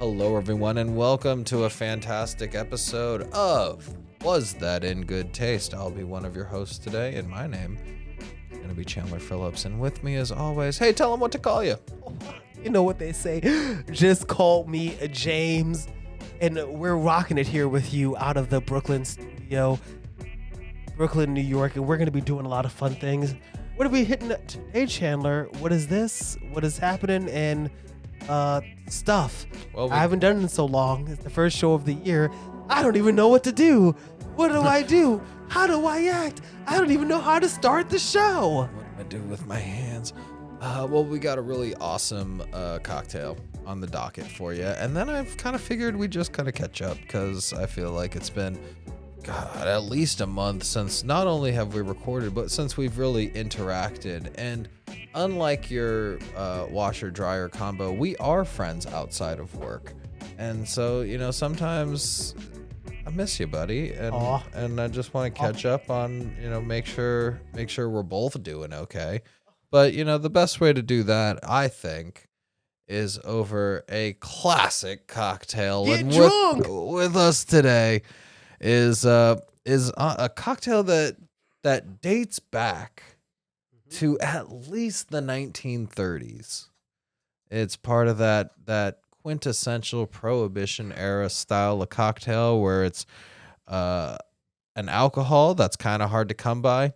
Hello, everyone, and welcome to a fantastic episode of Was That in Good Taste? I'll be one of your hosts today, and my name is going to be Chandler Phillips. And with me, as always, hey, tell them what to call you. You know what they say, just call me James. And we're rocking it here with you out of the Brooklyn studio, Brooklyn, New York. And we're going to be doing a lot of fun things. What are we hitting today, Chandler? What is this? What is happening? And stuff. Well, I haven't done it in so long. It's the first show of the year. I don't even know what to do. What do I do? How do I act? I don't even know how to start the show. What do I do with my hands? Well, we got a really awesome cocktail on the docket for you. And then I've kind of figured we just kind of catch up because I feel like it's been, God, at least a month since not only have we recorded, but since we've really interacted. And unlike your washer dryer combo, we are friends outside of work. And so, you know, sometimes I miss you, buddy. And I just want to catch up on, you know, make sure we're both doing okay. But, you know, the best way to do that, I think, is over a classic cocktail. Get and drunk! with us today is a cocktail that dates back to at least the 1930s. It's part of that quintessential Prohibition era style of cocktail where it's an alcohol that's kind of hard to come by,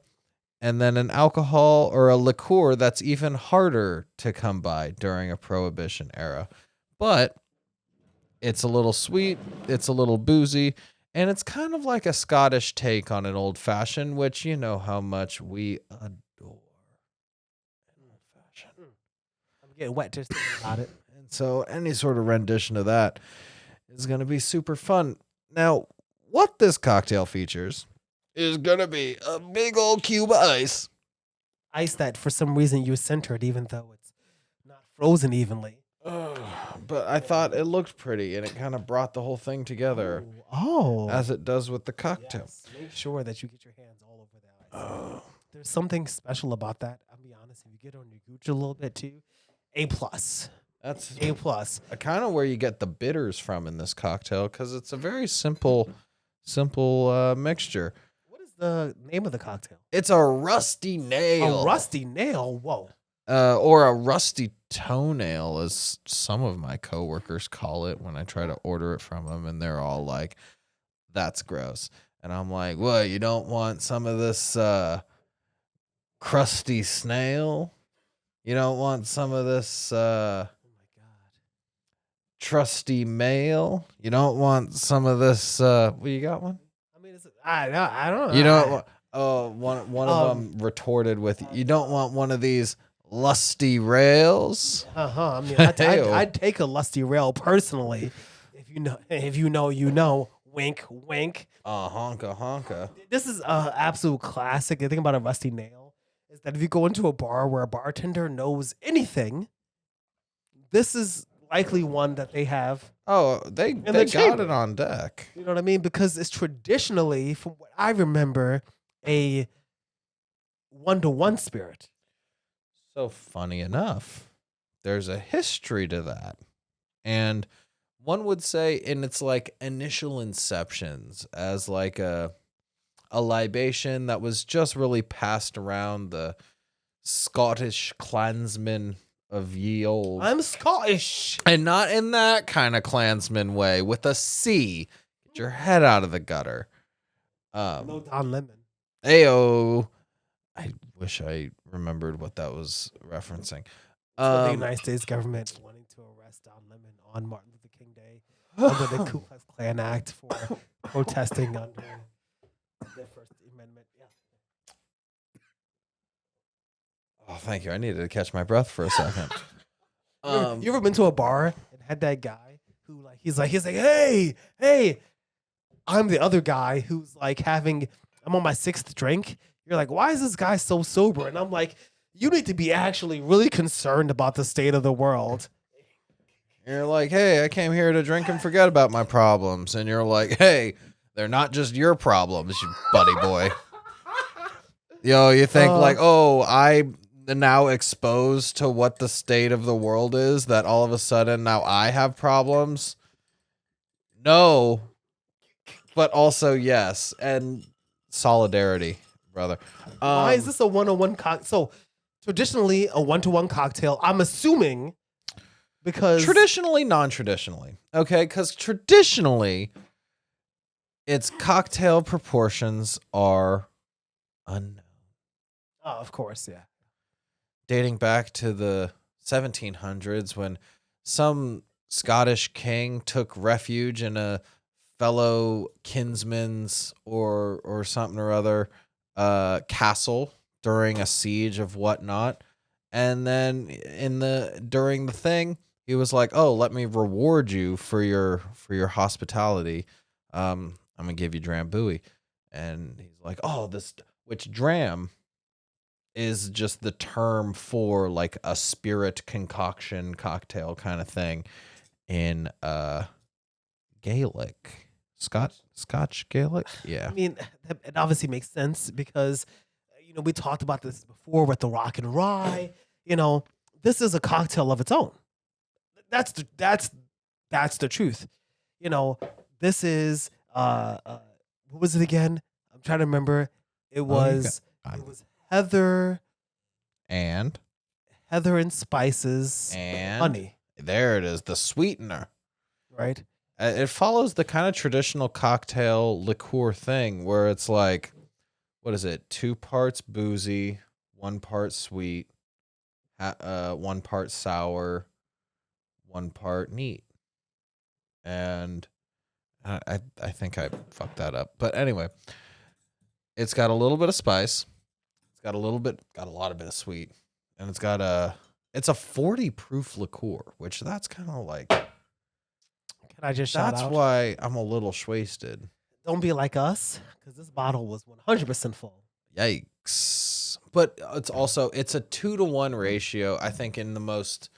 and then an alcohol or a liqueur that's even harder to come by during a Prohibition era. But it's a little sweet, it's a little boozy, and it's kind of like a Scottish take on an old fashioned, which you know how much we adore. I'm getting wet just thinking about it. And so any sort of rendition of that is going to be super fun. Now, what this cocktail features is going to be a big old cube of ice. Ice that for some reason you centered even though it's not frozen evenly. But I thought it looked pretty and it kind of brought the whole thing together Oh. as it does with the cocktail. Yes. Make sure that you get your hands all over that ice. There's something special about that. I'll be honest, if you get on your gooch a little bit too, A+. That's A+. kind of where you get the bitters from in this cocktail because it's a very simple mixture. What is the name of the cocktail? It's a rusty nail. A rusty nail? Whoa. Or a rusty toenail, as some of my coworkers call it when I try to order it from them, and they're all like, "That's gross." And I'm like, "What? You don't want some of this crusty snail? You don't want some of this Oh my God. trusty mail? You don't want some of this? Well, you got one? I mean, I don't know. You don't want? Oh, one of them retorted with, "You don't want one of these lusty rails?" I mean, Heyo. I'd take a lusty rail personally. If you know. Wink, wink. Honka. This is a absolute classic. The thing about a rusty nail is that if you go into a bar where a bartender knows anything, this is likely one that they have. Oh, they the got chamber. it on deck. You know what I mean? Because it's traditionally, from what I remember, a 1-to-1 spirit. So funny enough, there's a history to that. And one would say in its like initial inceptions as like a libation that was just really passed around the Scottish clansmen of ye old. I'm Scottish. And not in that kind of clansman way with a C. Get your head out of the gutter. No Don Lemon. Ayo. I wish I remembered what that was referencing. The United States government wanting to arrest Don Lemon on Martin Luther King Day under the Ku Klux Klan Act for protesting under the First Amendment. Yeah. Oh, thank you. I needed to catch my breath for a second. You ever been to a bar and had that guy who he's like, hey, I'm the other guy who's like I'm on my 6th drink. You're like, why is this guy so sober? And I'm like, you need to be actually really concerned about the state of the world. You're like, hey, I came here to drink and forget about my problems. And you're like, hey, they're not just your problems, you buddy boy. Yo, you think like, oh, I now exposed to what the state of the world is, that all of a sudden now I have problems? No, but also yes, and solidarity, brother. Why is this a one-on-one cocktail? So traditionally, a one-to-one cocktail. I'm assuming because traditionally, non-traditionally, okay? Because traditionally, its cocktail proportions are unknown. Oh, of course, yeah. Dating back to the 1700s when some Scottish king took refuge in a fellow kinsman's or something or other castle during a siege of whatnot, and then during the thing he was like, oh, let me reward you for your hospitality. I'm gonna give you drambuie. And he's like, oh, this, which dram is just the term for like a spirit concoction cocktail kind of thing in Gaelic. Scotch Gaelic? Yeah. I mean, it obviously makes sense because we talked about this before with the rock and rye. This is a cocktail of its own. That's the truth. This is what was it again? I'm trying to remember. It was heather and spices and honey. There it is, the sweetener. Right? It follows the kind of traditional cocktail liqueur thing where it's like, what is it? 2 parts boozy, 1 part sweet, 1 part sour, 1 part neat. And I think I fucked that up. But anyway, it's got a little bit of spice. It's got a lot of bit of sweet. And it's a 40 proof liqueur, which that's kind of like, can I just shout out? That's why I'm a little wasted. Don't be like us, because this bottle was 100% full. Yikes. But it's a 2-to-1 ratio, I think, in the most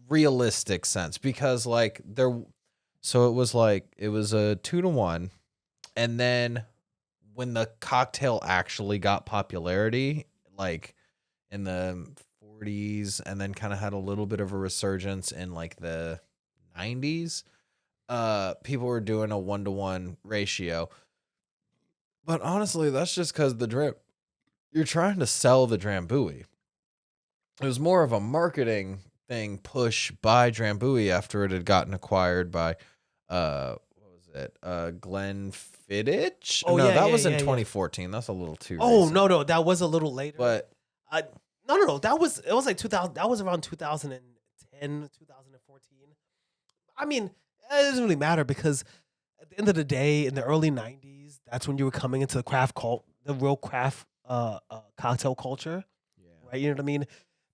realistic sense, because like it was a 2-to-1, and then when the cocktail actually got popularity, like in the 40s, and then kind of had a little bit of a resurgence in like the 90s, people were doing a 1-to-1 ratio. But honestly, that's just because you're trying to sell the drambuie. It was more of a marketing thing push by drambuie after it had gotten acquired by what was it, Glenfiddich? Oh, no, yeah, that yeah, was in yeah, 2014. That's a little too Oh, recent. no, that was a little later. But no, it was like 2000. That was around 2010, 2014. I mean, it doesn't really matter because at the end of the day, in the early 90s, that's when you were coming into the real craft cocktail culture. yeah. Right? You know what I mean?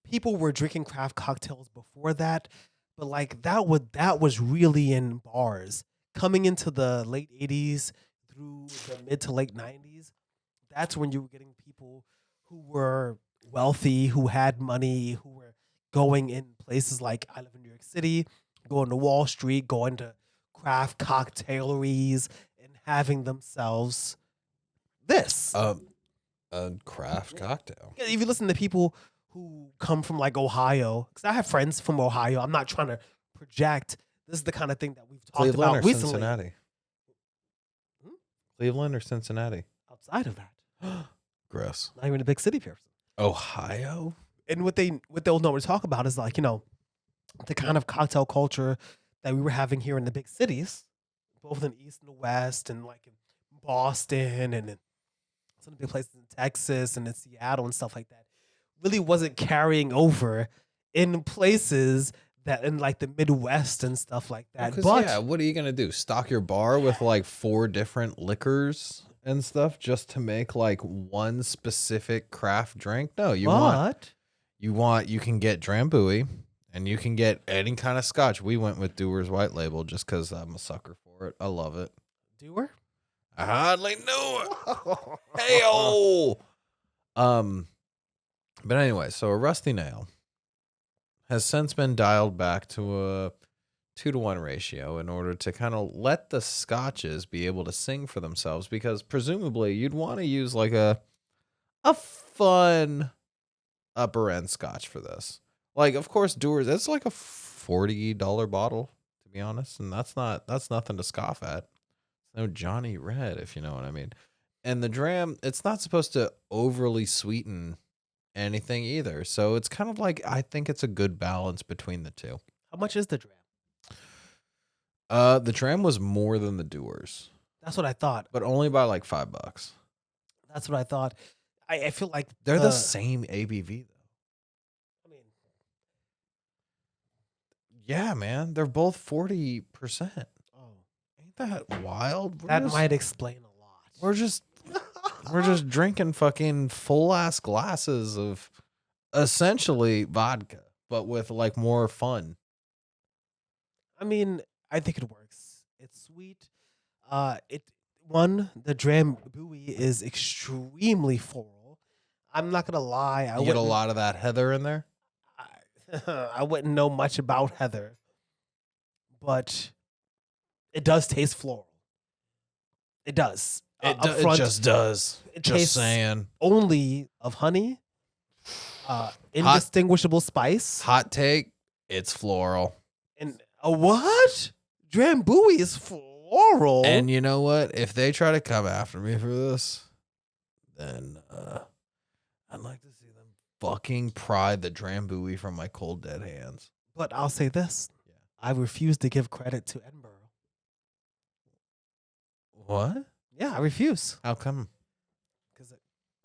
People were drinking craft cocktails before that, but like that was really in bars. Coming into the late 80s through the mid to late 90s, that's when you were getting people who were wealthy, who had money, who were going in places like, I live in New York City, going to Wall Street, going to craft cocktaileries and having themselves this. A craft cocktail. If you listen to people who come from like Ohio, because I have friends from Ohio, I'm not trying to project. This is the kind of thing that we've talked Cleveland about or recently. Cincinnati? Cleveland or Cincinnati? Outside of that, Gross. not even a big city person. Ohio? And what they'll normally talk about is like, the kind of cocktail culture that we were having here in the big cities, both in the East and the West, and like in Boston and in some big places in Texas and in Seattle and stuff like that, really wasn't carrying over in places that in like the Midwest and stuff like that. But yeah, what are you gonna do? Stock your bar with like 4 different liquors and stuff just to make like one specific craft drink? No, you can get drambuie and you can get any kind of scotch. We went with Dewar's White Label just because I'm a sucker for it. I love it. Dewar? I hardly knew it. Hey-o! But anyway, so a Rusty Nail has since been dialed back to a 2-to-1 ratio in order to kind of let the scotches be able to sing for themselves, because presumably you'd want to use like a a fun upper end scotch for this. Like, of course, Dewar's, it's like a $40 bottle, to be honest, and that's nothing to scoff at. It's no Johnny Red, if you know what I mean. And the dram, it's not supposed to overly sweeten anything either. So it's kind of like, I think it's a good balance between the two. How much is the dram? The dram was more than the Dewar's, That's what I thought. but only by like $5. That's what I thought. I feel like They're the same ABV though. I mean, Yeah, man, they're both 40%. oh, Ain't that wild? that might explain a lot. We're just drinking fucking full ass glasses of essentially vodka, but with like more fun. I mean, I think it works. It's sweet. The Drambuie is extremely floral. I'm not gonna lie. You get a lot of that heather in there. I wouldn't know much about heather, but it does taste floral. It does. It Upfront, just does. It Just tastes saying. only of honey, indistinguishable spice, Hot take. It's floral. and a what? Drambuie is floral. And you know what? If they try to come after me for this, then I'd like to see them fucking pry the Drambuie from my cold dead hands. But I'll say this: Yeah. I refuse to give credit to Edinburgh. What? Yeah, I refuse How come? because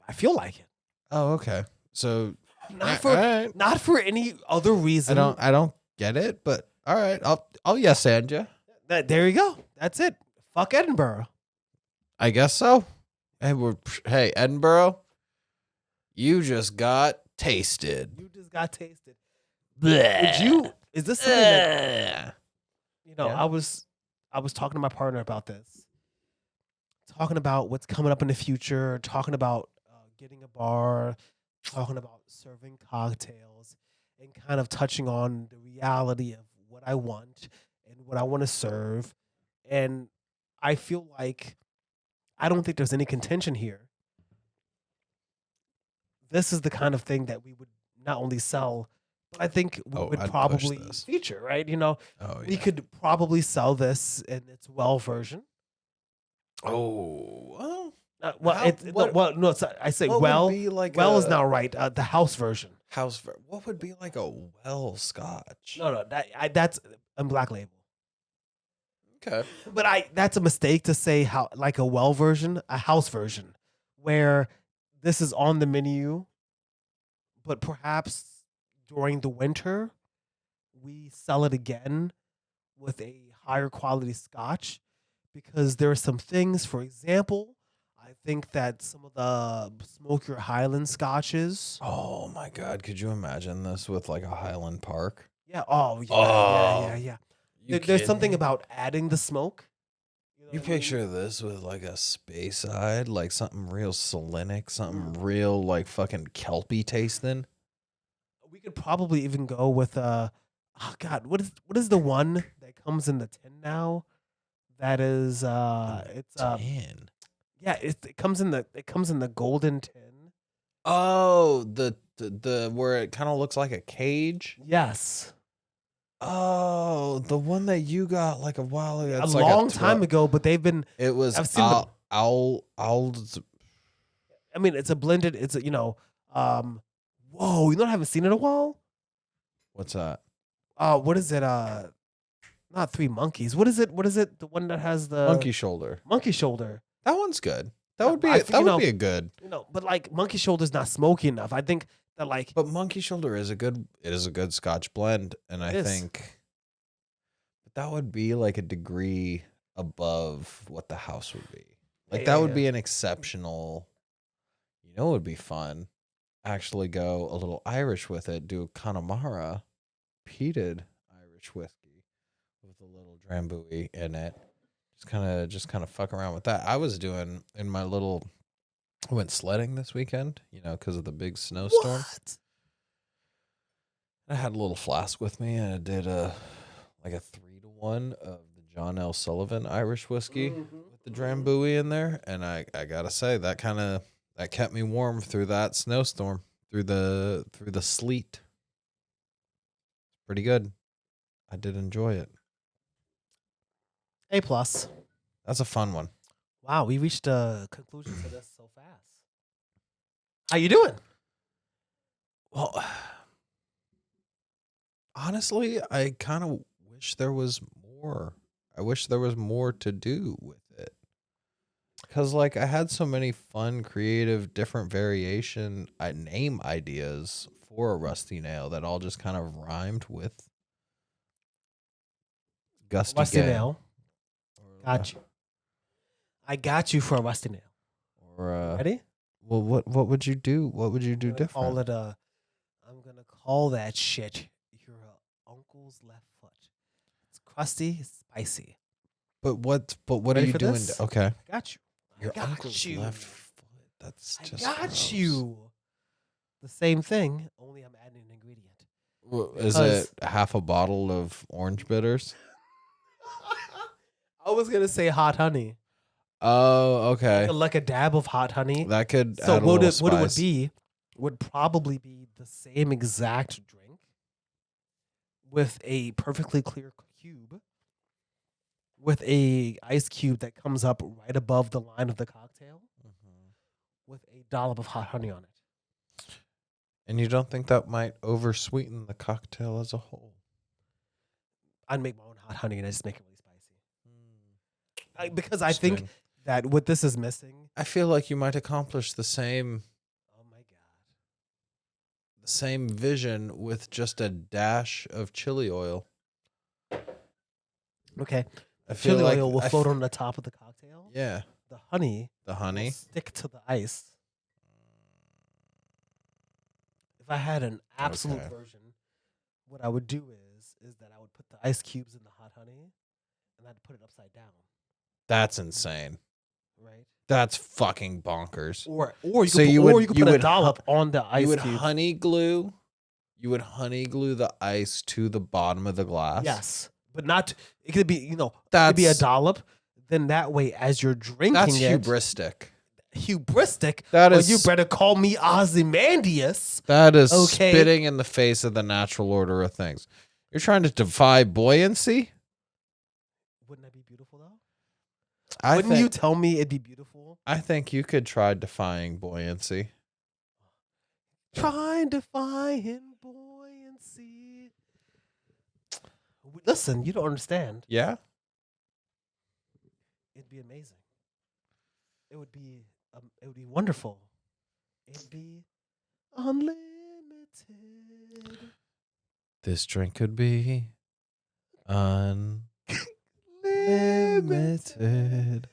I feel like it. Oh, okay. So Not for all right. not for any other reason. I don't get it, but all right. I'll yes and you. There you go. That's it. Fuck Edinburgh. I guess so. Hey, Edinburgh, you just got tasted. You just got tasted. Did you? Is this something that Yeah. I was talking to my partner about this, talking about what's coming up in the future, talking about getting a bar, talking about serving cocktails, and kind of touching on the reality of what I want and what I want to serve. And I feel like I don't think there's any contention here. This is the kind of thing that we would not only sell, but I think we would I'd push probably this. feature, right? Oh, We yeah. could probably sell this in its well version. Oh, well. Well, How- it's what- well, no, it's, I say what well. would be like Well is a now right. The house version. what would be like a well scotch? No, that's a black label. Okay. But that's a mistake to say how like a well version, a house version, where this is on the menu, but perhaps during the winter we sell it again with a higher quality scotch because there are some things. For example, I think that some of the Smoke Your Highland scotches. Oh my God! Could you imagine this with like a Highland Park? Yeah. Oh yeah. Oh, Yeah. You There's something kidding? about adding the smoke. know You what I mean? picture this with like a space side, like something real Selenic, something real like fucking Kelpie tasting. We could probably even go with oh God, what is the one that comes in the tin now? That is it's Tin. yeah, it comes in the golden tin. Oh, the where it kind of looks like a cage. Yes. Oh, the one that you got like a while ago. A It's like long time ago, but they've been It was I've seen them. owl. I mean, it's a blended, it's a, whoa, I haven't seen it in a while? What's that? What is it? Not Three Monkeys. What is it? The one that has the Monkey shoulder. monkey shoulder. That one's good. That Yeah, would be I that think, would be a good. But like monkey shoulder's not smoky enough. I think that like But monkey shoulder is a good. It is a good Scotch blend, and I It is. think that would be like a degree above what the house would be. Like Yeah, that yeah, would yeah. be an exceptional. You know, it would be fun. Actually, go a little Irish with it. Do Connemara, peated Irish whiskey with a little Drambuie in it. Just kind of fuck around with that. I was doing in my little. I went sledding this weekend, because of the big snowstorm. what? I had a little flask with me, and I did a 3-to-1 of the John L. Sullivan Irish whiskey with the Drambuie in there, and I gotta say that kind of that kept me warm through that snowstorm, through the sleet. Pretty good. I did enjoy it. A plus. That's a fun one. Wow, we reached a conclusion to this so fast. How you doing? Well, honestly, I kind of wish there was more. I wish there was more to do with it. Because, like, I had so many fun, creative, different variation name ideas for a rusty nail that all just kind of rhymed with Gusty Rusty Gay. nail. Got you. I got you for a rusty nail. Or Ready? well, what would you do? What would you do different? Call it I'm gonna call that shit your uncle's left foot. It's crusty, it's spicy. But what are Ready you for doing? this? Okay. I got you. Your I got uncle's you. left foot. That's just I got gross. you. The same thing, only I'm adding an ingredient. Well, is Because- it half a bottle of orange bitters? I was gonna say hot honey. Oh, okay. Like a dab of hot honey. That could So add a what little it would spice. be would probably be the same exact drink with a perfectly clear cube with a ice cube that comes up right above the line of the cocktail with a dollop of hot honey on it. And you don't think that might oversweeten the cocktail as a whole? I'd make my own hot honey and I just make it really spicy. Because I think Interesting. that what this is missing. I feel like you might accomplish the same Oh my god. vision with just a dash of chili oil. Okay. I feel Chili like oil will float on the top of the cocktail. Yeah, The honey the will honey. stick to the ice. If I had an absolute Okay. version, what I would do is that I would put the ice cubes in the hot honey and I'd put it upside down, That's insane. right? That's fucking bonkers. Or you So could you put, or would- you could you put a would dollop on the ice You would cube. honey glue. You would honey glue the ice to the bottom of the glass. Yes, but not. It could be That's it'd be a dollop. Then that way, as you're drinking That's it, hubristic. hubristic. That well, is you better call me Ozymandias. That is Okay. spitting in the face of the natural order of things. You're trying to defy buoyancy? Wouldn't that be beautiful though? I Wouldn't think, you tell me it'd be beautiful? I think you could try defying buoyancy. Trying to find buoyancy. Listen, you don't understand. Yeah? It'd be amazing. It would be wonderful. It'd be unlimited. This drink could be unlimited.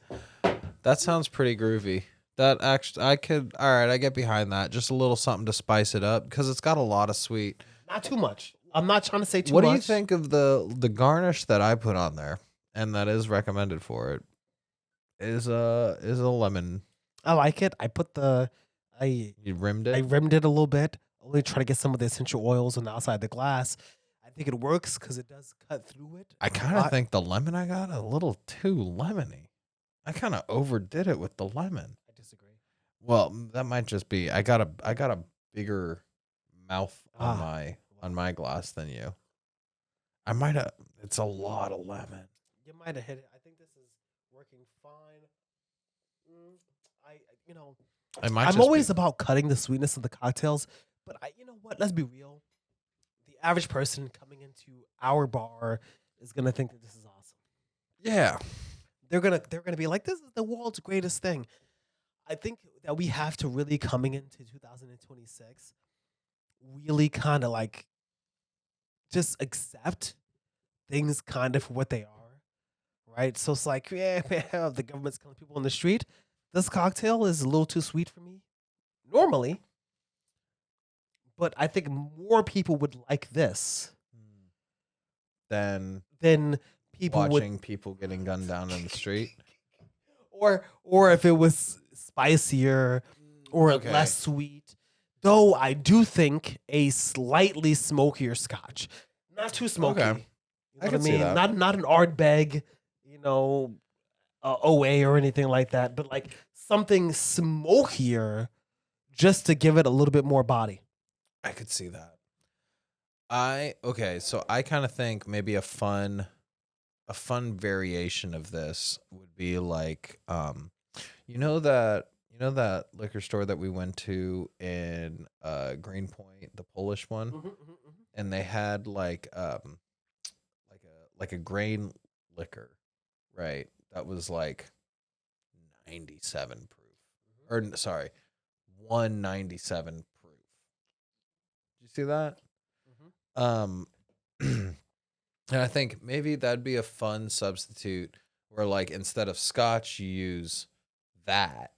That sounds pretty groovy. That actually, all right, I get behind that. Just a little something to spice it up because it's got a lot of sweet. Not too much. I'm not trying to say too What much. do you think of the garnish that I put on there and that is recommended for it? Is a lemon. I like it. I put I You rimmed it. rimmed it a little bit. Only try to get some of the essential oils on the outside of the glass. I think it works because it does cut through it. I kind of think the lemon I got a little too lemony. I kind of overdid it with the lemon. I disagree. Well, that might just be I got a bigger mouth on my glass than you. I might have. It's a lot of lemon. You might have hit it. I think this is working fine. I'm always about cutting the sweetness of the cocktails, but you know what? Let's be real. The average person coming into our bar is gonna think that this is awesome. yeah. They're gonna be like, this is the world's greatest thing. I think that we have to really, coming into 2026, really kind of like just accept things kind of for what they are, right? So it's like, yeah, man, the government's killing people on the street. This cocktail is a little too sweet for me normally, but I think more people would like this Then than people would, watching people getting gunned down in the street. or if it was spicier or Okay. less sweet. Though I do think a slightly smokier scotch, not too smoky. Okay. You know I what can see that. Not an Ardbeg, OA or anything like that, but like something smokier just to give it a little bit more body. I could see that. So I kind of think maybe a fun variation of this would be like you know that liquor store that we went to in Greenpoint, the Polish one, and they had like a grain liquor, right? That was like 97 proof. Or sorry, 197 proof. Did you see that? Um and I think maybe that'd be a fun substitute where like instead of scotch you use that,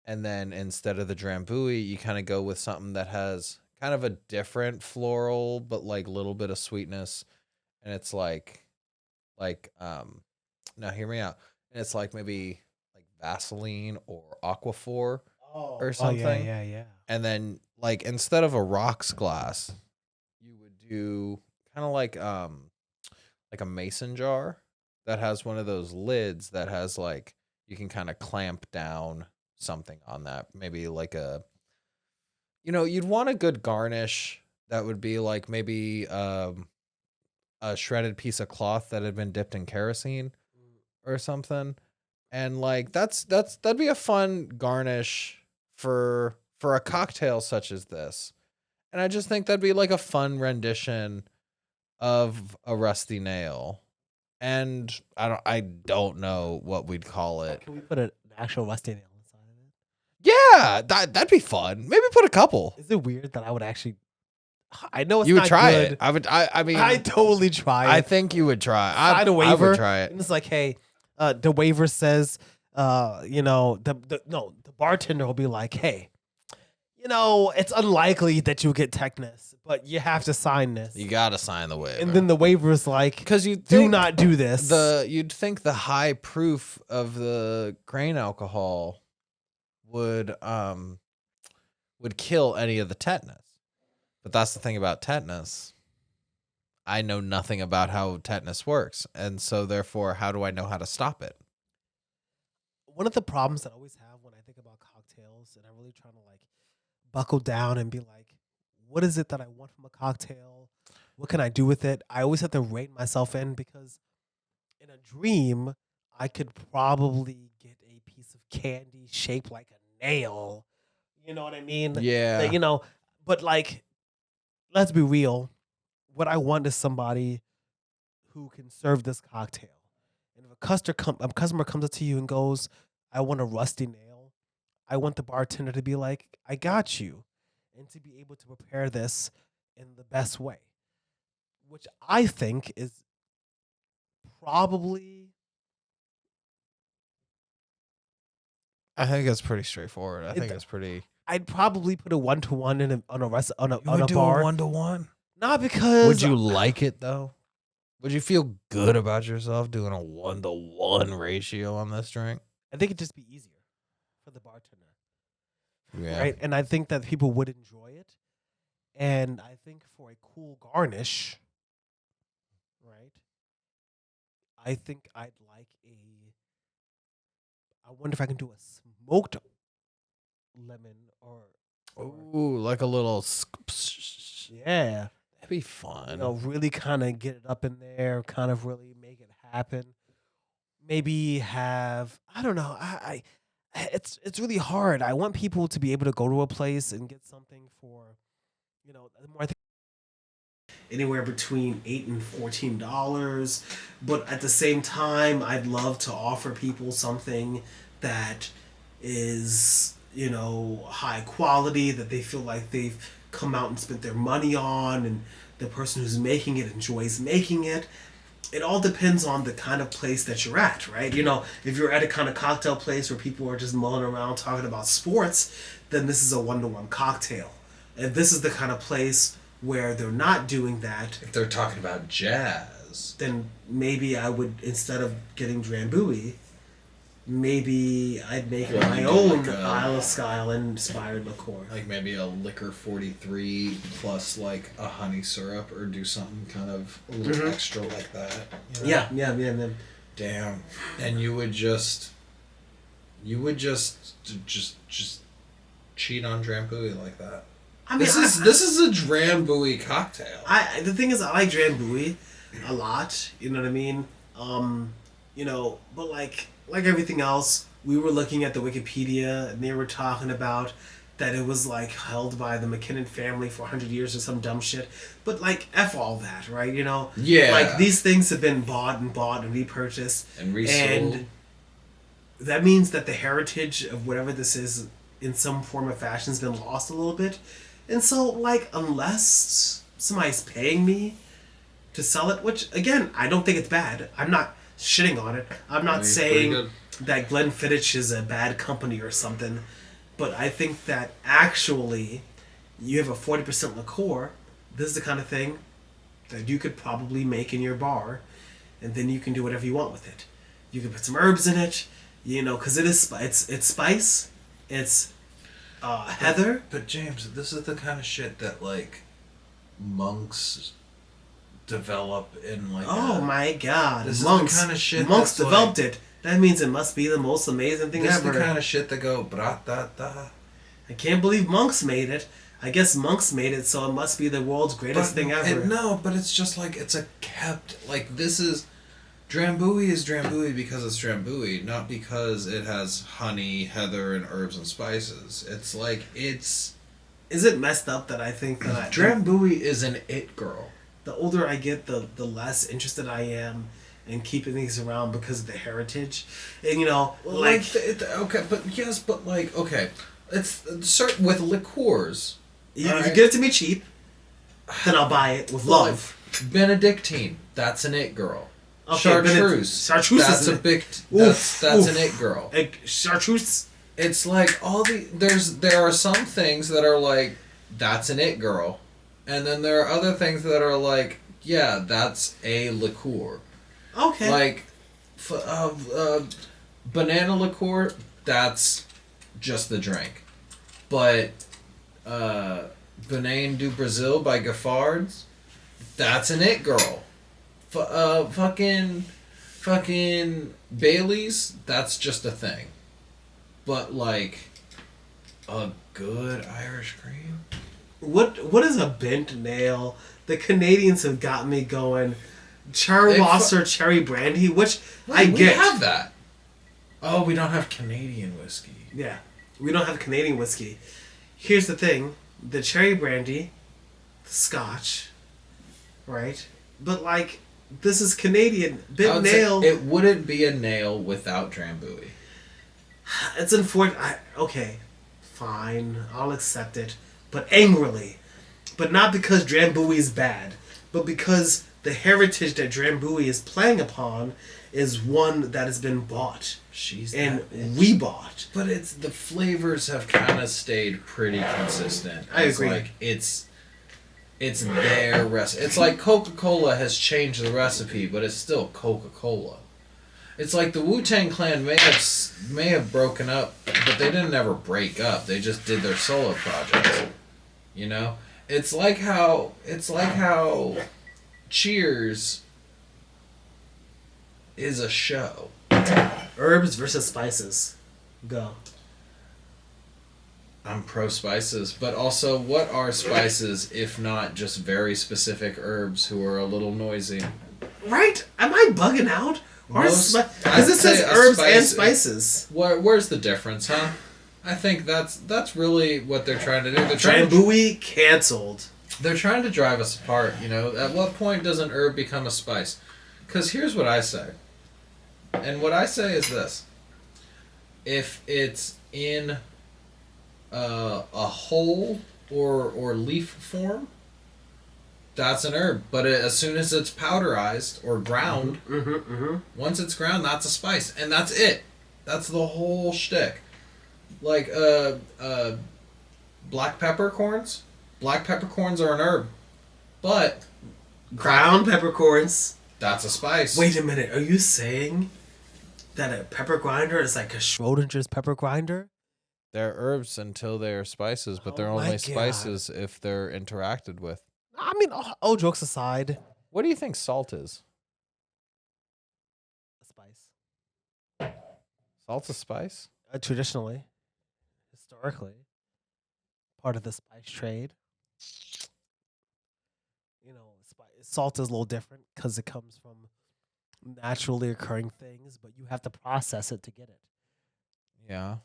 and then instead of the Drambuie you kind of go with something that has kind of a different floral but like little bit of sweetness, and it's like now hear me out. And it's like maybe like Vaseline or Aquaphor or something. Yeah. And then like instead of a rocks glass, you would do kind of like a mason jar that has one of those lids that has like you can kind of clamp down something on that. Maybe like you'd want a good garnish that would be like maybe a shredded piece of cloth that had been dipped in kerosene or something. And like that'd be a fun garnish for a cocktail such as this. And I just think that'd be like a fun rendition of a rusty nail. And I don't know what we'd call it. Can we put an actual rusty nail inside of it? Yeah, that'd be fun. Maybe put a couple. Is it weird that I would actually? I know it's You would not try good. it. I mean, I totally try it. I think you would try. Sign a I waiver. would try it. And it's like, hey, the waiver says, the bartender will be like, hey, it's unlikely that you'll get tetanus, but you have to sign this. You gotta sign the waiver. And then the waiver is like, because you do not do this. You'd think the high proof of the grain alcohol would kill any of the tetanus. But that's the thing about tetanus. I know nothing about how tetanus works, and so therefore, how do I know how to stop it? One of the problems that I always have when I think about cocktails, and I'm really trying to like buckle down and be like, what is it that I want from a cocktail? What can I do with it? I always have to rein myself in, because in a dream, I could probably get a piece of candy shaped like a nail. You know what I mean? Yeah. Like, but like, let's be real. What I want is somebody who can serve this cocktail. And if a customer comes up to you and goes, I want a rusty nail, I want the bartender to be like, I got you. And to be able to prepare this in the best way, which I think is probably. I think it's pretty straightforward. I think it's pretty. I'd probably put a 1-to-1 on a bar. 1-to-1. Not because. Would you like it though? Would you feel good about yourself doing a 1-to-1 ratio on this drink? I think it'd just be easier for the bartender. Yeah. Right. And I think that people would enjoy it. And I think for a cool garnish, right, I think I'd like I wonder if I can do a smoked lemon or Ooh, like a little. yeah. That'd be fun. Really kind of get it up in there, kind of really make it happen. Maybe have, I don't know. It's really hard. I want people to be able to go to a place and get something for, more. I think anywhere between $8 and $14, but at the same time, I'd love to offer people something that is, high quality, that they feel like they've come out and spent their money on, and the person who's making it enjoys making it. It all depends on the kind of place that you're at, right? If you're at a kind of cocktail place where people are just mulling around talking about sports, then this is a 1-to-1 cocktail. If this is the kind of place where they're not doing that, if they're talking about jazz, then maybe I would, instead of getting Drambuie, maybe I'd make my own Isle of Skye inspired liqueur. Like maybe a liquor 43 plus like a honey syrup, or do something kind of a little extra like that. Yeah. Damn. And you would just cheat on Drambuie like that. I mean, This is a Drambuie cocktail. The thing is, I like Drambuie a lot. You know what I mean? But like everything else, we were looking at the Wikipedia and they were talking about that it was like held by the McKinnon family for 100 years or some dumb shit. But like, F all that, right? Yeah. Like, these things have been bought and repurchased. And resold. And that means that the heritage of whatever this is in some form or fashion has been lost a little bit. And so, like, unless somebody's paying me to sell it, which, again, I don't think it's bad. I'm not shitting on it. I'm not saying that Glenfiddich is a bad company or something. But I think that actually you have a 40% liqueur. This is the kind of thing that you could probably make in your bar. And then you can do whatever you want with it. You can put some herbs in it, because it's spice. It's heather. But James, this is the kind of shit that, like, monks develop in, like... Oh my god. This monks, is the kind of shit monks that's developed like, it. That means it must be the most amazing thing this ever. This is the kind of shit that go... Bra-da-da. I can't believe monks made it. I guess monks made it, so it must be the world's greatest thing ever. No, but it's just like, it's a kept... Like, this is... Drambuie is Drambuie because it's Drambuie, not because it has honey, heather, and herbs and spices. It's like, it's... Is it messed up that I think that Drambuie is an it girl. The older I get, the less interested I am in keeping these around because of the heritage. And, okay, but yes, but like, okay. It's certain with liqueurs. If you get it to me cheap, then I'll buy it with love. Benedictine, that's an it girl. Okay, Chartreuse. Chartreuse that's is a big. That's an it girl. Chartreuse. It's like there are some things that are like, that's an it girl, and then there are other things that are like, yeah, that's a liqueur. Okay. Like, banana liqueur, that's just the drink, but Banane du Brazil by Gaffards, that's an it girl. Fucking Bailey's, that's just a thing. But like a good Irish cream. What is a bent nail? The Canadians have got me going. Charwasser cherry brandy, which I get. We have that. Oh, we don't have Canadian whiskey. Yeah, we don't have Canadian whiskey. Here's the thing: the cherry brandy, the Scotch, right? But like, this is Canadian. Bent nail. It wouldn't be a nail without Drambuie. It's unfortunate. Okay, fine, I'll accept it, but angrily, but not because Drambuie is bad, but because the heritage that Drambuie is playing upon is one that has been bought. We bought. But it's the flavors have kind of stayed pretty consistent. I agree. Like it's their recipe. It's like Coca-Cola has changed the recipe, but it's still Coca-Cola. It's like the Wu-Tang Clan may have broken up, but they didn't ever break up. They just did their solo projects. It's like how Cheers is a show. Herbs versus spices. Go. I'm pro spices, but also what are spices if not just very specific herbs who are a little noisy? Right? Am I bugging out? Because it says herbs and spices. Where's the difference, huh? I think that's really what they're trying to do. Drambuie canceled. They're trying to drive us apart, At what point does an herb become a spice? Because here's what I say. And what I say is this. If it's in a whole or leaf form, that's an herb. But as soon as it's powderized or ground, once it's ground, that's a spice. And that's it. That's the whole shtick. Like black peppercorns. Black peppercorns are an herb. But ground peppercorns, that's a spice. Wait a minute. Are you saying that a pepper grinder is like a Schrodinger's pepper grinder? They're herbs until they're spices, but they're only spices if they're interacted with. I mean, all jokes aside. What do you think salt is? A spice. Salt's a spice? Traditionally. Historically. part of the spice trade. You know, salt is a little different because it comes from naturally occurring things, but you have to process it to get it. Yeah.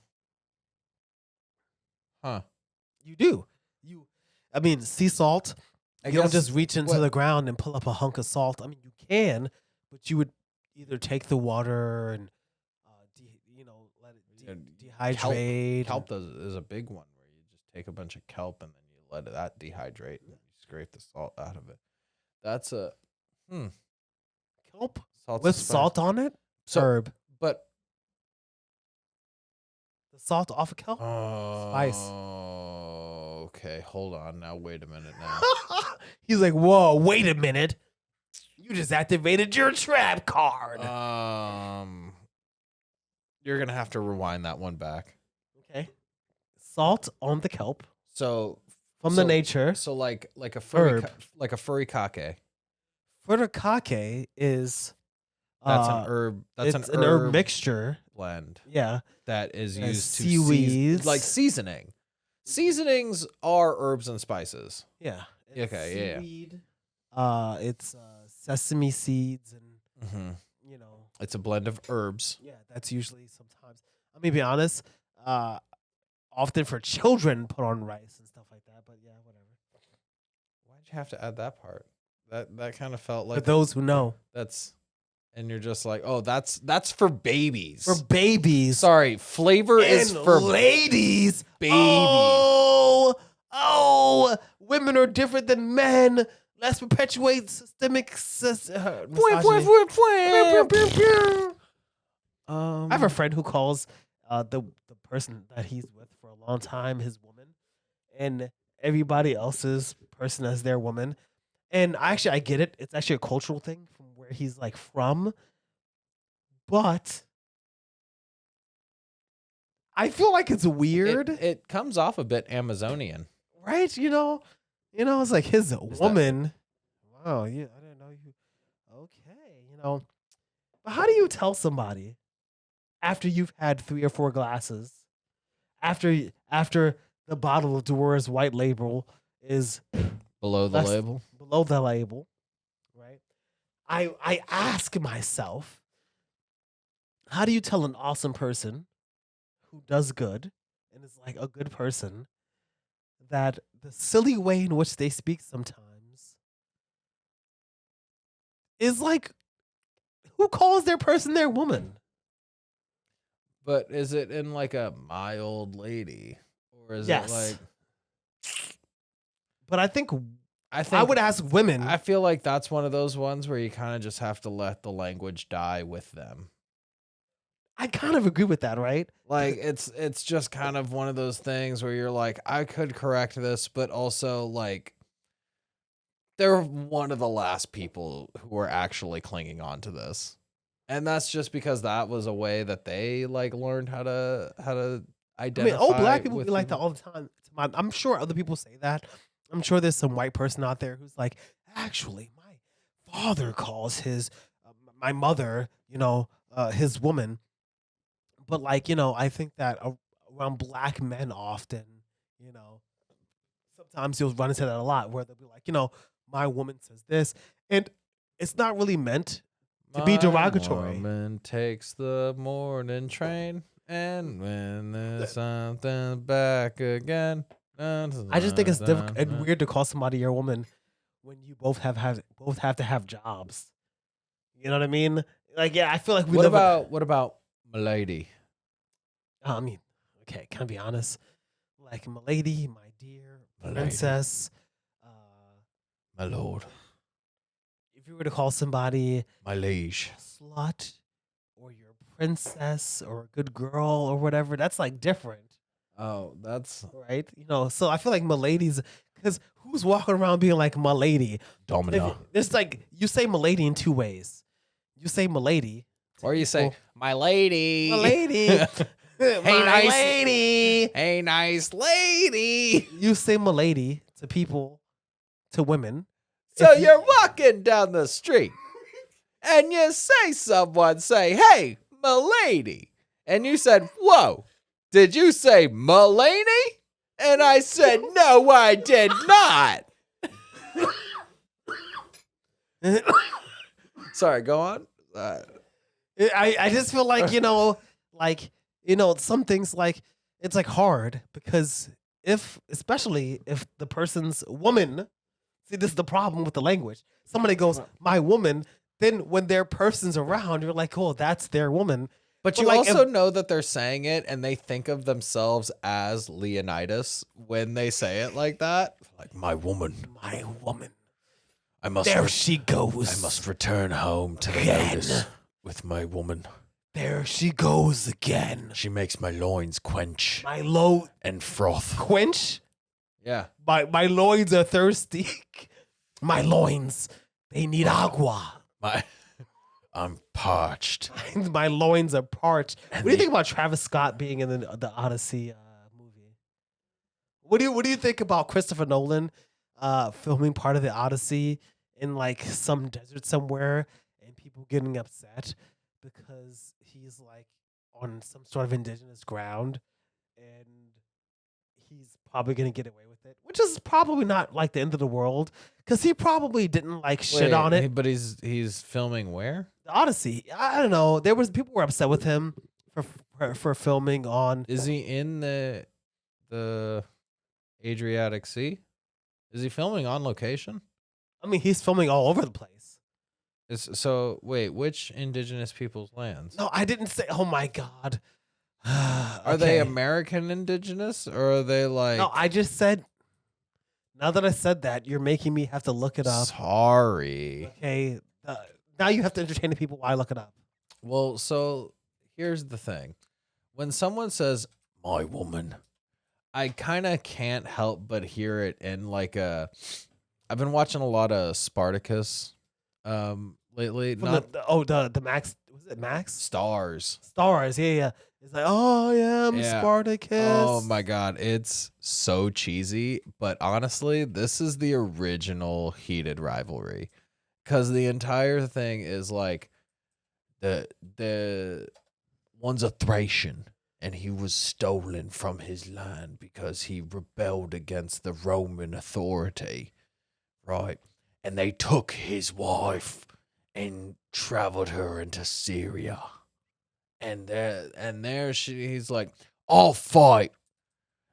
Huh. You do. I mean, sea salt. I You don't guess just reach into what- the ground and pull up a hunk of salt. I mean, you can, but you would either take the water and, let it dehydrate. Kelp is a big one where you just take a bunch of kelp and then you let that dehydrate and you scrape the salt out of it. That's a Kelp salt's with a spice. salt on it. So- Herb. But The salt off of kelp. Spice. Okay, hold on. Now wait a minute now. He's like, whoa, wait a minute. You just activated your trap card. You're gonna have to rewind that one back. Okay. Salt on the kelp So from the nature. So like a furry Herb. like a furry kake. Furikake is That's an herb. That's it's an herb mixture. blend Yeah. that is There's used to seaweeds. like seasoning. Seasonings are herbs and spices. Yeah. Okay, yeah. Seaweed. It's sesame seeds and you know. It's a blend of herbs. Yeah, that's usually sometimes. Let me be honest. Often for children put on rice and stuff like that. But yeah, whatever. Why'd you have to add that part? That kind of felt For like those who know. and you're just like, oh, that's for babies. For babies. Sorry, flavor is And for ladies. babies. Oh, women are different than men. Let's perpetuate systemic misogyny. I have a friend who calls the person that he's with for a long time his woman, and everybody else's person as their woman. And I get it. It's actually a cultural thing from where he's like from, but I feel like it's weird, It comes off a bit Amazonian. right? You know, it's like his woman. Wow, yeah, I didn't know you. Okay, but how do you tell somebody after you've had 3 or 4 glasses, after the bottle of Dewar's White Label is Below the Less- label. below the label, right? I ask myself, how do you tell an awesome person who does good and is like a good person that the silly way in which they speak sometimes is like, who calls their person their woman? But is it in like a my old lady? Or is Yes. it like But I think I I would ask women. I feel like that's one of those ones where you kind of just have to let the language die with them. I kind of agree with that, right? Like it's just kind of one of those things where you're like, I could correct this, but also like they're one of the last people who are actually clinging on to this. And that's just because that was a way that they like learned how to identify. Old black people with be like that people. all the time. I'm sure other people say that. I'm sure there's some white person out there who's like, actually, my father calls his my mother, his woman. But like, I think that around black men often, sometimes you'll run into that a lot where they'll be like, my woman says this, and it's not really meant to be derogatory. My woman takes the morning train, and when there's something back again. I just think it's difficult and weird to call somebody your woman when you both have to have jobs. You know what I mean? Like, yeah, I feel like we What live. about milady? I mean, okay, can I be honest? Like, my lady, my dear Milady. princess. My lord, If you were to call somebody my liege. a slut or your princess or a good girl or whatever, that's like different, Oh, that's right? So I feel like miladies, because who's walking around being like milady? domino. There's like, you say milady in 2 ways. You say milady, Or you say, my lady. my lady, my nice- lady. Hey, nice lady. You say milady to people, to women. So If you- you're walking down the street and you say someone say, hey, milady. And you said, whoa, did you say milady? And I said, no, I did not. Sorry, go on. I just feel like, some things like it's like hard because especially if the person's woman, see, this is the problem with the language. Somebody goes, my woman, then when their person's around, you're like, oh, that's their woman. But you like, also know that they're saying it and they think of themselves as Leonidas when they say it like that. Like, my woman. My woman. There she goes. I must return home to the Again. Lotus with my woman. There she goes again. She makes my loins quench My and froth. quench? Yeah. My loins are thirsty. My loins, they need agua. I'm parched. My loins are parched. And What do you think about Travis Scott being in the Odyssey movie? What do you think about Christopher Nolan filming part of the Odyssey in like some desert somewhere and people getting upset because he's like on some sort of indigenous ground and he's probably gonna get away with it, which is probably not like the end of the world because he probably didn't like shit on it. But he's filming where? The Odyssey. I don't know. There was people were upset with him for filming on. Is he in the Adriatic Sea? Is he filming on location? I mean, he's filming all over the place. Wait, which indigenous people's lands? No, I didn't say. Oh my god. Are they American indigenous or are they like? No, I just said. Now that I said that, you're making me have to look it up. Sorry. Okay. Now you have to entertain the people while I look it up. Well, so here's the thing. When someone says, my woman, I kind of can't help but hear it in like I've been watching a lot of Spartacus lately. The Max, was it Max? Stars. Yeah. It's like, oh yeah, I'm Spartacus. Oh my god, it's so cheesy. But honestly, this is the original heated rivalry. Because the entire thing is like the one's a Thracian and he was stolen from his land because he rebelled against the Roman authority, right? And they took his wife and traveled her into Syria. And he's like, I'll fight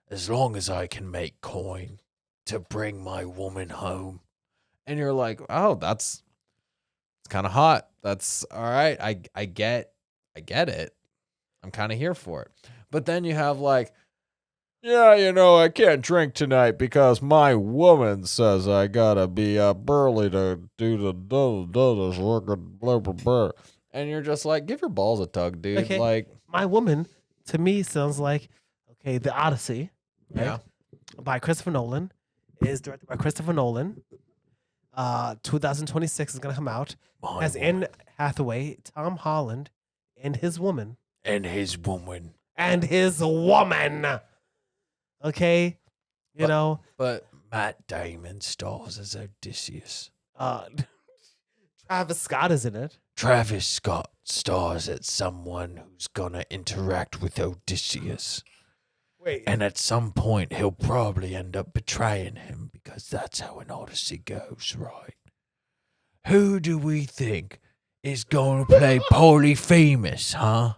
as long as I can make coin to bring my woman home. And you're like, oh, it's kind of hot. That's all right. I get it. I'm kind of here for it. But then you have like, yeah, I can't drink tonight because my woman says I gotta be burly to do the blah, blah, blah. And you're just like, give your balls a tug, dude. Okay. Like, my woman to me sounds like the Odyssey, right? Yeah. By Christopher Nolan, is directed by Christopher Nolan. 2026 is gonna come out. Has Anne Hathaway, Tom Holland, and his woman. And his woman. Okay, But Matt Damon stars as Odysseus. Travis Scott is in it. Travis Scott stars as someone who's gonna interact with Odysseus. Wait, And at some point, he'll probably end up betraying him because that's how an Odyssey goes, right? Who do we think is going to play Polyphemus, huh?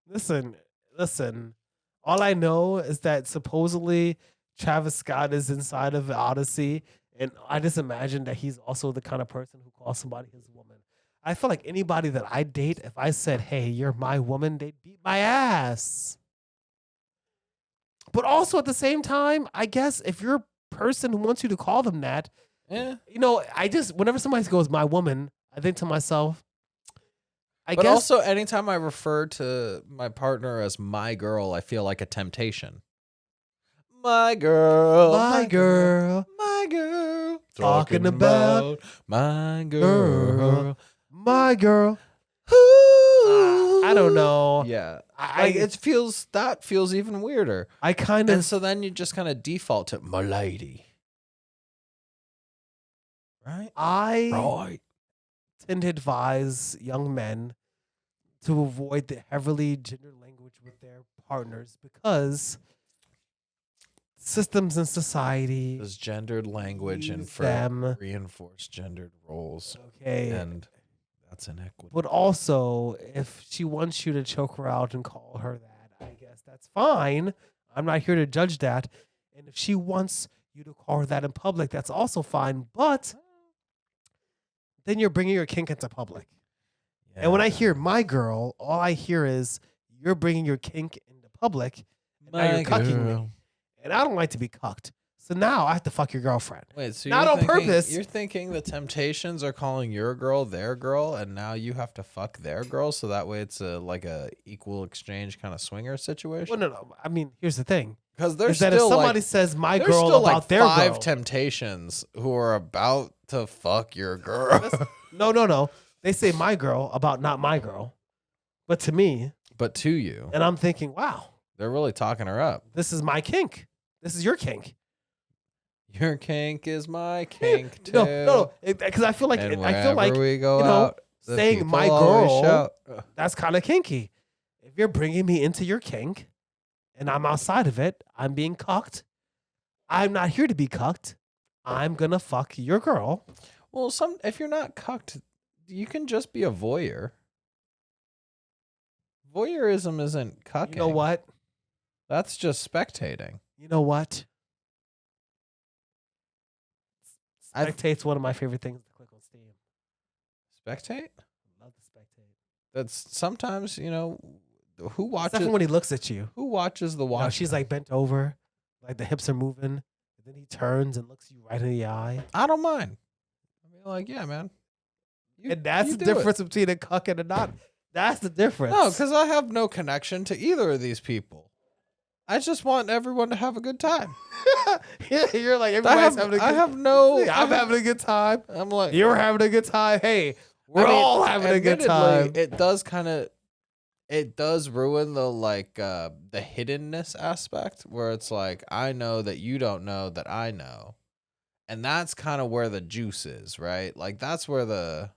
listen. All I know is that supposedly Travis Scott is inside of the Odyssey, and I just imagine that he's also the kind of person who calls somebody his woman. I feel like anybody that I date, if I said, "Hey, you're my woman," they'd beat my ass. But also at the same time, I guess if your person who wants you to call them that, Yeah. whenever somebody goes "my woman," I think to myself, But also, anytime I refer to my partner as my girl, I feel like a temptation. My girl. my girl, My girl. Talking about my girl. my girl. I don't know. Yeah. I That feels even weirder. I kind And of so then you just kind of default to my lady. Right? I Right. tend to advise young men to avoid the heavily gender language with their partners because systems in society. There's gendered language and Use for them. reinforce gendered roles, Okay. and that's inequity. But also, if she wants you to choke her out and call her that, I guess that's fine. I'm not here to judge that. And if she wants you to call her that in public, that's also fine. But then you're bringing your kink into public. And when I hear my girl, all I hear is you're bringing your kink into public, and now you're cucking me. And I don't like to be cucked. So now I have to fuck your girlfriend. Wait, so Not you're on thinking, purpose. You're thinking the Temptations are calling your girl their girl, and now you have to fuck their girl, so that way it's like a equal exchange kind of swinger situation. Well, no. I mean, here's the thing. Because there's Is that if still somebody like, says my there's girl still about like their 5 girl. Temptations who are about to fuck your girl. No. They say my girl about not my girl. But to me, But to you, and I'm thinking, wow, they're really talking her up. this is my kink. This is your kink. Your kink is my kink too. No. Because I feel like And I feel like wherever we go you know, out, the saying people my always girl, shout. that's kind of kinky. If you're bringing me into your kink and I'm outside of it, I'm being cucked. I'm not here to be cucked. I'm going to fuck your girl. Well, if you're not cucked, you can just be a voyeur. Voyeurism isn't cucking. You know what? That's just spectating. You know what? I've- Spectate's one of my favorite things to click on Steam. Spectate? Love to spectate. That's sometimes, who watches Except for when he looks at you. the You know, watch? she's like bent over, like the hips are moving, and then he turns and looks you right in the eye. I don't mind. I mean, like, yeah, man. And that's you the do it. difference between a cuck and a not. That's the difference. No, because I have no connection to either of these people. I just want everyone to have a good time. Yeah, you're like everybody's having a good I have no. I'm having a good time. I'm like, You're having a good time. Hey, we're I mean, all having a good admittedly, time. It does ruin the the hiddenness aspect where it's like, I know that you don't know that I know. And that's kind of where the juice is, right? Like that's where the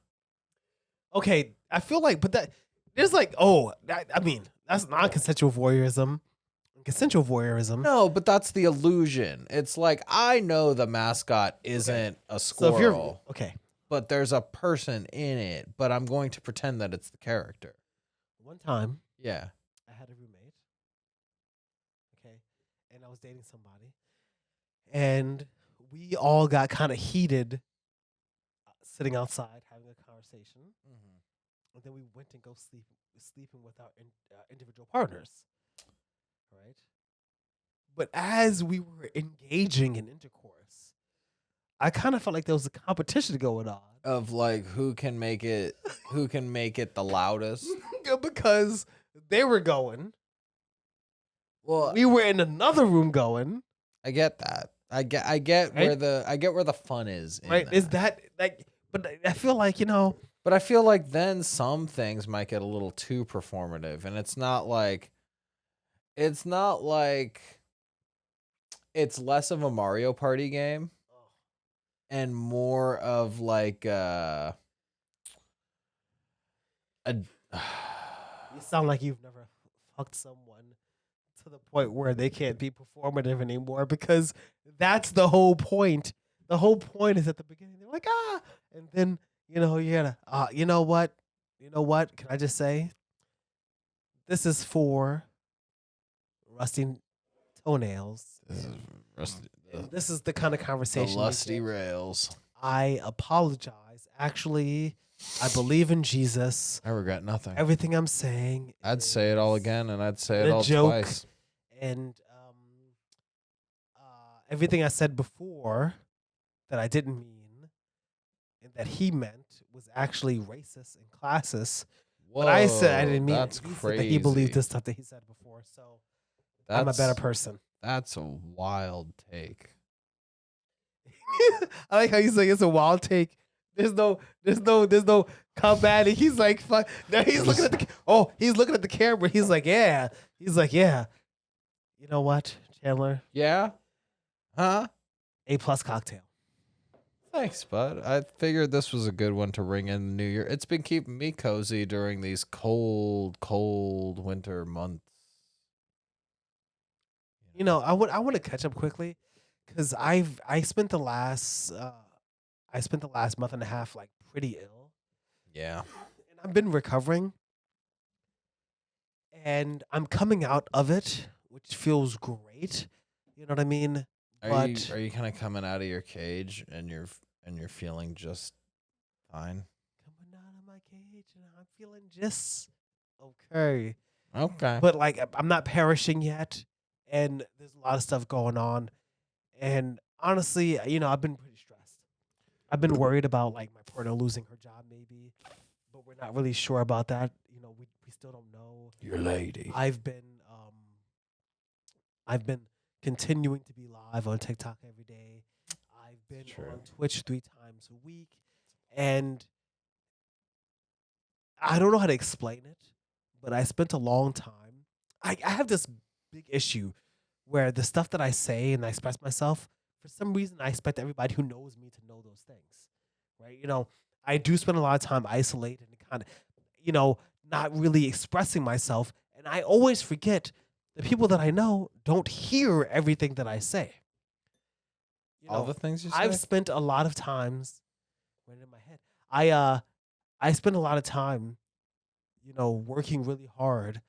Okay, I feel like, but that there's like, I mean, that's non-consensual voyeurism. Consensual voyeurism. No, but that's the illusion. It's like, I know the mascot isn't a So squirrel, if you're okay, but there's a person in it, but I'm going to pretend that it's the character. one time Yeah. I had a roommate. Okay, and I was dating somebody, and we all got kind of heated, sitting outside having a conversation, and then we went and go sleeping with our individual partners. Right. But as we were engaging in intercourse, I kind of felt like there was a competition going on. Of like who can make it the loudest. Because they were going. Well, We were in another room going. I get that. I get Right? where the fun is. In Right. Is that like, but I feel like, But I feel like then some things might get a little too performative, and it's not like it's less of a Mario Party game and more of like you sound like you've never fucked someone to the point where they can't be performative anymore, because that's the whole point. The whole point is at the beginning, they're like, and then, you gotta, you know what? Can I just say, this is for rusty toenails. This is the kind of the conversation. lusty rails. I apologize. Actually, I believe in Jesus. I regret nothing. Everything I'm saying, I'd say it all again, and I'd say it a all joke. twice. And everything I said before that I didn't mean and that he meant was actually racist and classist. Whoa, But I said I didn't mean that's it. He said crazy. that he believed the stuff that he said before. So I'm a better That's- person. That's a wild take. I like how you say it's a wild take. There's no combating. He's like, fuck. Now he's looking at he's looking at the camera. He's like, yeah. He's like, yeah. You know what, Chandler? Yeah? Huh? A+ cocktail. Thanks, bud. I figured this was a good one to ring in the new year. It's been keeping me cozy during these cold, cold winter months. I want to catch up quickly because I spent the last month and a half like pretty ill, Yeah. and I've been recovering, and I'm coming out of it, which feels great. You know what I mean? But Are you kind of coming out of your cage and you're feeling just fine? coming out of my cage, and I'm feeling just okay. Okay. But like I'm not perishing yet, and there's a lot of stuff going on. And honestly, I've been pretty stressed. I've been worried about like my partner losing her job, maybe, but we're not really sure about that. We still don't know. Your lady. I've been continuing to be live on TikTok every day. I've been True. on Twitch 3 times a week, and I don't know how to explain it, but I spent a long time. I have this big issue where the stuff that I say and I express myself, for some reason, I expect everybody who knows me to know those things, right? I do spend a lot of time isolated and kind of, not really expressing myself. And I always forget the people that I know don't hear everything that I say. All the things you say? I've spent a lot of times, right in my head. I spend a lot of time, working really hard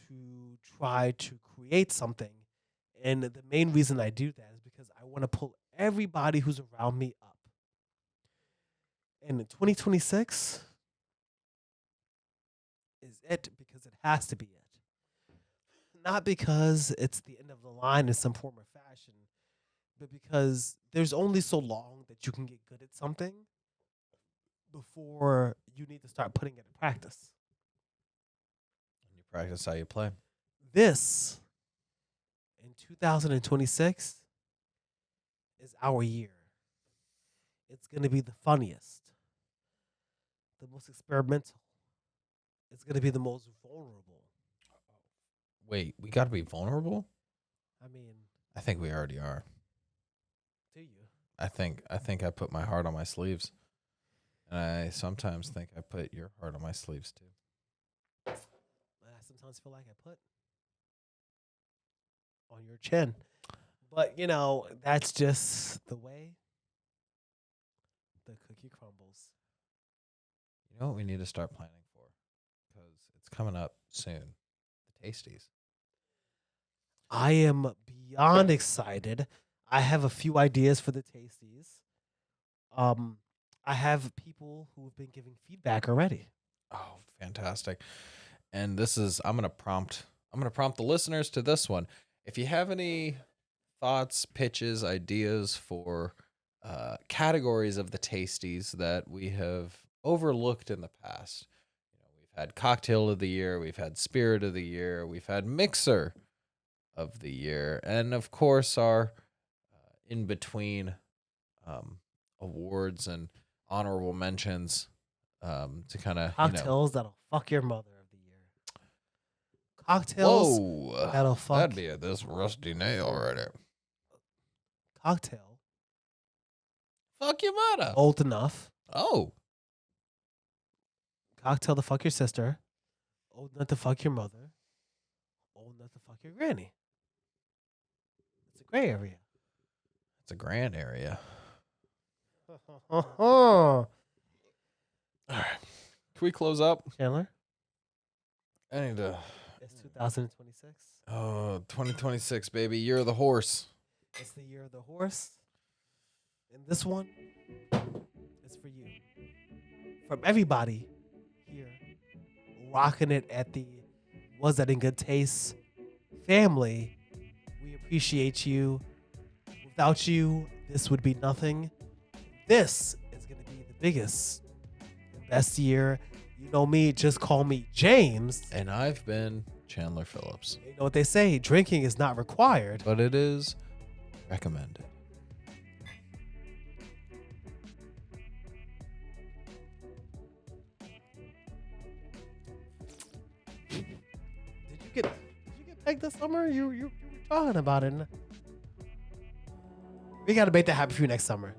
to try to create something. And the main reason I do that is because I want to pull everybody who's around me up. And in 2026 is it because it has to be it. Not because it's the end of the line in some form or fashion, but because there's only so long that you can get good at something before you need to start putting it in practice. You practice how you play. This in 2026 is our year. It's going to be the funniest, the most experimental. It's going to be the most vulnerable. Wait, we got to be vulnerable? I mean, I think we already are. do you? I think I put my heart on my sleeves. And I sometimes think I put your heart on my sleeves too. I sometimes feel like I put on your chin. But, that's just the way the cookie crumbles. You know what we need to start planning for? Because it's coming up soon. The Tasties. I am beyond excited. I have a few ideas for the Tasties. I have people who have been giving feedback already. Oh, fantastic. And I'm gonna prompt the listeners to this one. If you have any thoughts, pitches, ideas for categories of the Tasties that we have overlooked in the past. We've had Cocktail of the Year, we've had Spirit of the Year, we've had Mixer of the Year, and of course our in between awards and honorable mentions to kind of Cocktails that'll fuck your mother of the year. Cocktails Whoa, that'll fuck. that'd be this rusty nail right there. Cocktail Fuck your mother. old enough. Oh, Cocktail to fuck your sister. Old enough to fuck your mother. Old enough to fuck your granny. It's a gray area. it's a grand area. Chandler, All right, can we close up? I need to. it's 2026. Oh, 2026, baby, year of the horse. It's the year of the horse. And this one is for you. From everybody here, rocking it at the Was That in Good Taste family, we appreciate you. Without you, this would be nothing. This is going to be the biggest and best year. You know me, just call me James. And I've been Chandler Phillips, You know what they say, drinking is not required. but it is recommended. Did you get pegged this summer? You were talking about it. We got to make that happen for you next summer.